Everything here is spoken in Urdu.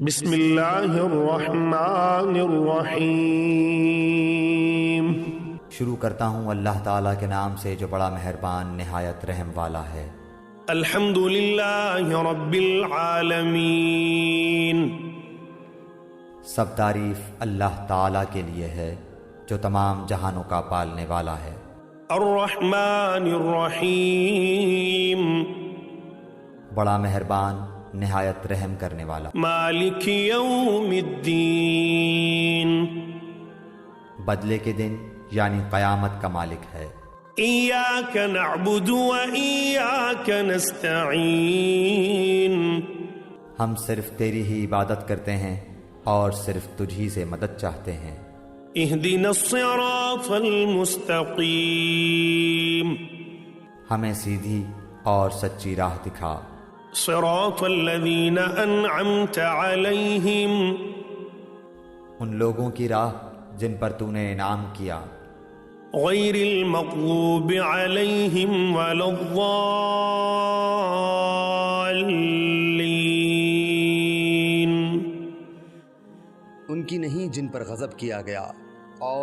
بسم اللہ الرحمن الرحیم۔ شروع کرتا ہوں اللہ تعالیٰ کے نام سے جو بڑا مہربان نہایت رحم والا ہے۔ الحمد للہ رب العالمین۔ سب تعریف اللہ تعالیٰ کے لیے ہے جو تمام جہانوں کا پالنے والا ہے۔ الرحمن الرحیم۔ بڑا مہربان نہایت رحم کرنے والا۔ مالک یوم الدین۔ بدلے کے دن یعنی قیامت کا مالک ہے۔ ایاک نعبد و ایاک نستعین۔ ہم صرف تیری ہی عبادت کرتے ہیں اور صرف تجھ ہی سے مدد چاہتے ہیں۔ اہدنا الصراط المستقیم۔ ہمیں سیدھی اور سچی راہ دکھا۔ صراط الذین انعمت علیہم۔ ان لوگوں کی راہ جن پر تو نے انعام کیا۔ غیر المغضوب علیہم ولا الضالین۔ ان کی نہیں جن پر غضب کیا گیا اور